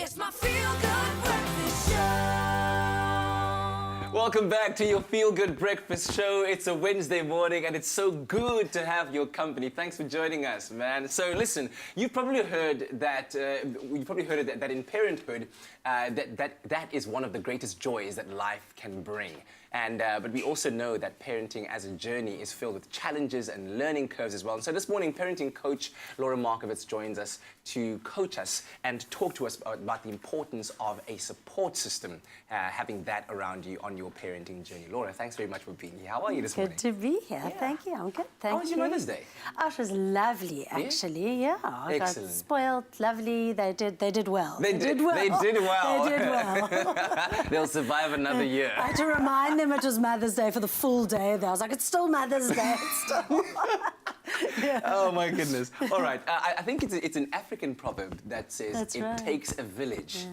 It's my feel-good breakfast show. Welcome back to your Feel Good Breakfast Show. It's a Wednesday morning and it's so good to have your company. Thanks for joining us, man. So listen, you've probably heard that that in parenthood, that is one of the greatest joys that life can bring. And but we also know that parenting as a journey is filled with challenges and learning curves as well. And so this morning, parenting coach Laura Markovitz joins us to coach us and talk to us about the importance of a support system, having that around you on your parenting journey. Laura, thanks very much for being here. How are you this morning? Good to be here. Yeah. Thank you. I'm good. Thank you. How was your Mother's Day? Oh, it was lovely, actually. Yeah. I got spoiled. Lovely. They did well. They did well. They did well. They did well. They'll survive another year. I had to remind them it was Mother's Day for the full day. I was like, it's still Mother's Day. It's still... Yeah. Oh my goodness. All right. I think it's an African proverb that says it takes a village.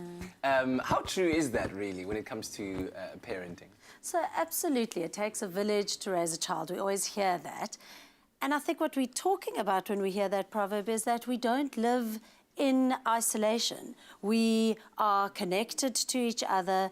Yeah. How true is that really when it comes to parenting? So absolutely, it takes a village to raise a child. We always hear that. And I think what we're talking about when we hear that proverb is that we don't live in isolation. We are connected to each other.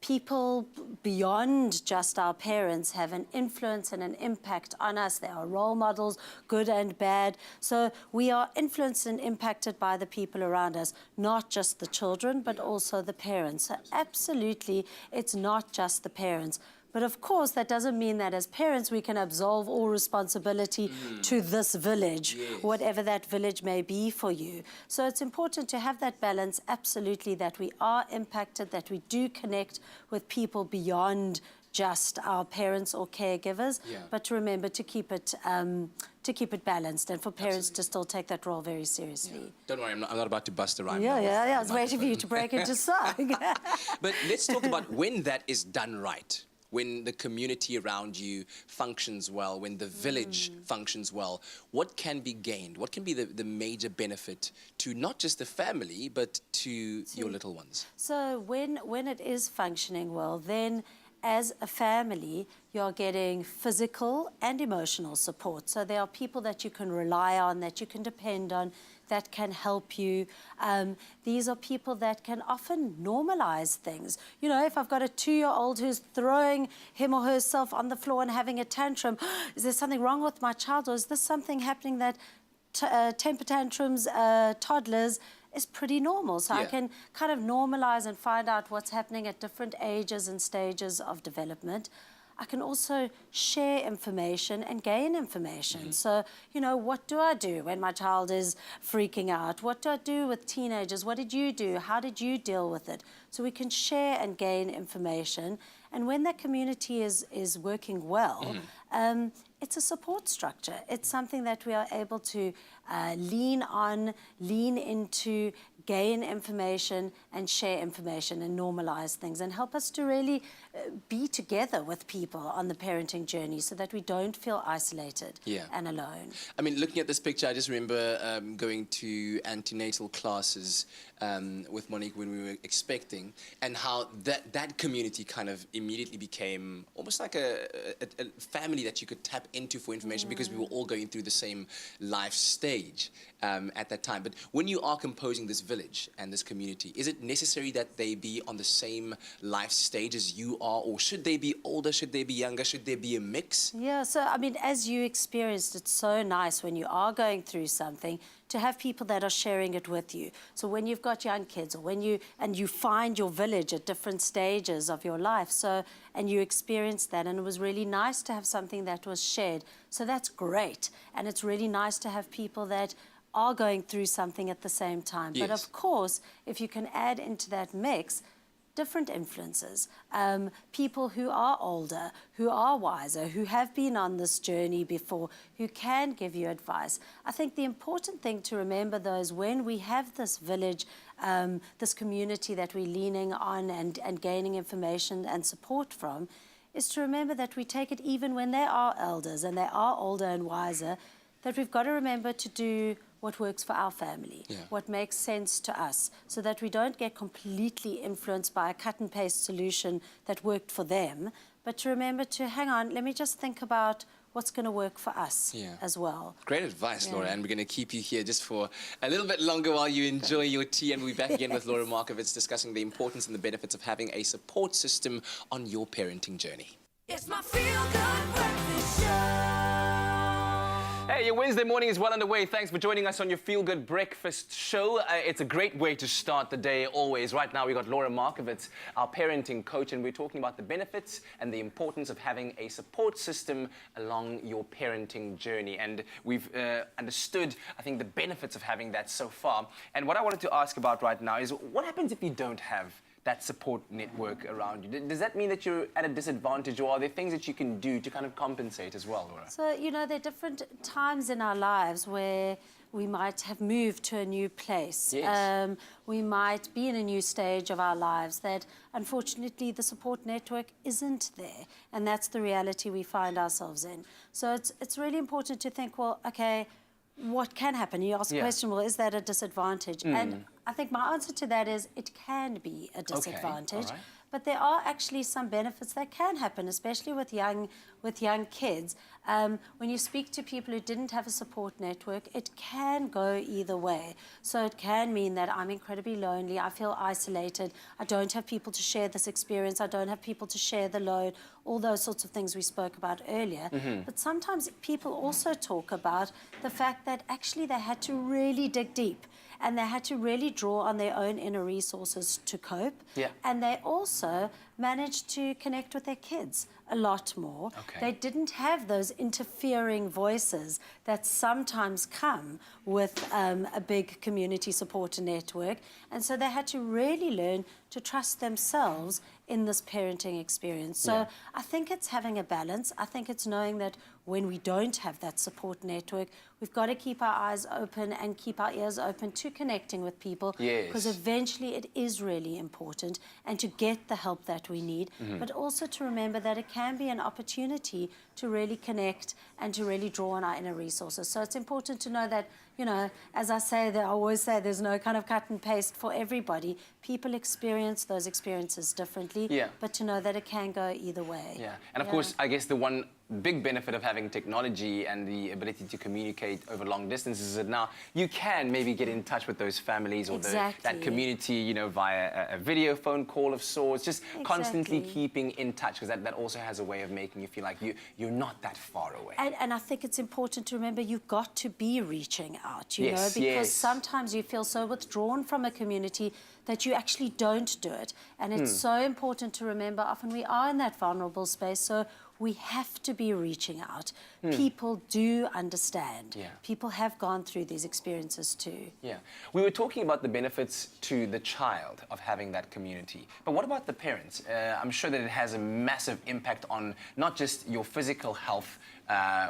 People beyond just our parents have an influence and an impact on us. They are role models, good and bad. So we are influenced and impacted by the people around us, not just the children, but also the parents. So absolutely, it's not just the parents. But of course, that doesn't mean that as parents we can absolve all responsibility to this village, whatever that village may be for you. So it's important to have that balance, absolutely, that we are impacted, that we do connect with people beyond just our parents or caregivers, but to remember to keep it balanced, and for parents to still take that role very seriously. Yeah. Don't worry, I'm not about to bust a rhyme. Yeah, I was waiting for you to break into song. But let's talk about when that is done right. When the community around you functions well, when the village functions well, what can be gained? What can be the major benefit to not just the family, but to your little ones? So when it is functioning well, then as a family, you're getting physical and emotional support. So there are people that you can rely on, that you can depend on, that can help you. These are people that can often normalize things. You know, if I've got a 2-year-old who's throwing him or herself on the floor and having a tantrum, is there something wrong with my child, or is this something happening that temper tantrums, toddlers, is pretty normal. So I can kind of normalize and find out what's happening at different ages and stages of development. I can also share information and gain information. So, you know, what do I do when my child is freaking out? What do I do with teenagers? What did you do? How did you deal with it? So we can share and gain information. And when that community is working well, it's a support structure. It's something that we are able to lean on, lean into, gain information and share information and normalize things and help us to really be together with people on the parenting journey so that we don't feel isolated and alone. I mean, looking at this picture, I just remember going to antenatal classes with Monique when we were expecting, and how that community kind of immediately became almost like a family that you could tap into for information because we were all going through the same life stage at that time. But when you are composing this village and this community, is it necessary that they be on the same life stage as you are, or should they be older, should they be younger, should there be a mix? Yeah, so I mean, as you experienced, it's so nice when you are going through something to have people that are sharing it with you. So when you've got young kids, or when you find your village at different stages of your life, and you experienced that, and it was really nice to have something that was shared. So that's great, and it's really nice to have people that are going through something at the same time. But of course, if you can add into that mix different influences, people who are older, who are wiser, who have been on this journey before, who can give you advice. I think the important thing to remember, though, is when we have this village, this community that we're leaning on and gaining information and support from, is to remember that we take it even when they are elders and they are older and wiser, that we've got to remember to do what works for our family, what makes sense to us, so that we don't get completely influenced by a cut and paste solution that worked for them, but to remember to hang on, let me just think about what's going to work for us as well. Great advice, Laura, and we're going to keep you here just for a little bit longer while you enjoy your tea, and we'll be back again with Laura Markovitz discussing the importance and the benefits of having a support system on your parenting journey. It's my feel-good breakfast show. Hey, your Wednesday morning is well underway. Thanks for joining us on your Feel Good Breakfast show. It's a great way to start the day always. Right now, we've got Laura Markovitz, our parenting coach, and we're talking about the benefits and the importance of having a support system along your parenting journey. And we've understood, I think, the benefits of having that so far. And what I wanted to ask about right now is what happens if you don't have that support network around you? Does that mean that you're at a disadvantage, or are there things that you can do to kind of compensate as well, Laura? So, you know, there are different times in our lives where we might have moved to a new place. Yes. We might be in a new stage of our lives that, unfortunately, the support network isn't there. And that's the reality we find ourselves in. So it's really important to think, well, okay, what can happen? You ask the question, well, is that a disadvantage? And I think my answer to that is it can be a disadvantage. all right. But there are actually some benefits that can happen, especially with young kids. When you speak to people who didn't have a support network, it can go either way. So it can mean that I'm incredibly lonely, I feel isolated, I don't have people to share this experience, I don't have people to share the load, all those sorts of things we spoke about earlier. But sometimes people also talk about the fact that actually they had to really dig deep, and they had to really draw on their own inner resources to cope. And they also managed to connect with their kids a lot more. They didn't have those interfering voices that sometimes come with a big community support network. And so they had to really learn to trust themselves in this parenting experience. So I think it's having a balance. I think it's knowing that when we don't have that support network, we've got to keep our eyes open and keep our ears open to connecting with people. Because eventually it is really important, and to get the help that we need, but also to remember that it can be an opportunity to really connect and to really draw on our inner resources. So it's important to know that, you know, as I always say, there's no kind of cut and paste for everybody. People experience those experiences differently, but to know that it can go either way. And of course, I guess the one big benefit of having technology and the ability to communicate over long distances is that now you can maybe get in touch with those families or that community, you know, via a video phone call of sorts, just constantly keeping in touch, because that also has a way of making you feel like you're not that far away. And I think it's important to remember you've got to be reaching out, you know, because sometimes you feel so withdrawn from a community that you actually don't do it. And it's so important to remember often we are in that vulnerable space, so we have to be reaching out. People do understand. People have gone through these experiences too. We were talking about the benefits to the child of having that community. But what about the parents? I'm sure that it has a massive impact on not just your physical health,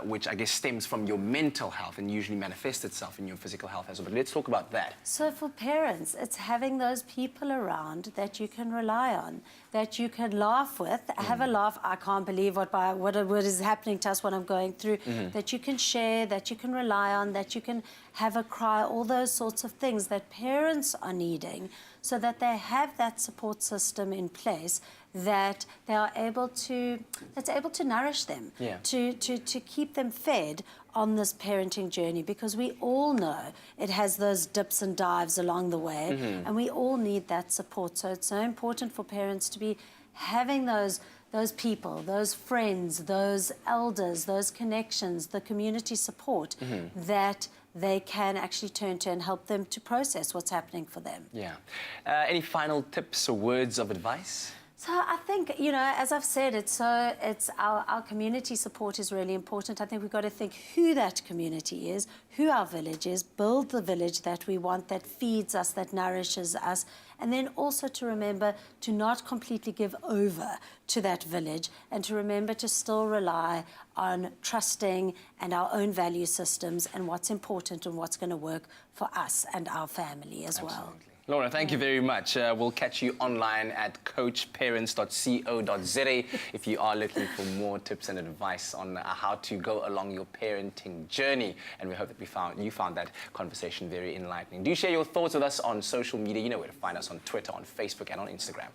which I guess stems from your mental health and usually manifests itself in your physical health as well. But let's talk about that. So for parents, it's having those people around that you can rely on, that you can laugh with, have a laugh. I can't believe what is happening to us, what I'm going through, that you can share, that you can rely on, that you can have a cry, all those sorts of things that parents are needing, so that they have that support system in place that they are able to, that's able to nourish them, to keep them fed on this parenting journey, because we all know it has those dips and dives along the way, and we all need that support. So it's so important for parents to be having those people, those friends, those elders, those connections, the community support that they can actually turn to and help them to process what's happening for them. Any final tips or words of advice? So I think, you know, as I've said, it's our community support is really important. I think we've got to think who that community is, who our village is, build the village that we want, that feeds us, that nourishes us, and then also to remember to not completely give over to that village, and to remember to still rely on trusting and our own value systems and what's important and what's going to work for us and our family as well. Laura, thank you very much. We'll catch you online at coachparents.co.za if you are looking for more tips and advice on how to go along your parenting journey. And we hope that you found that conversation very enlightening. Do share your thoughts with us on social media. You know where to find us on Twitter, on Facebook, and on Instagram.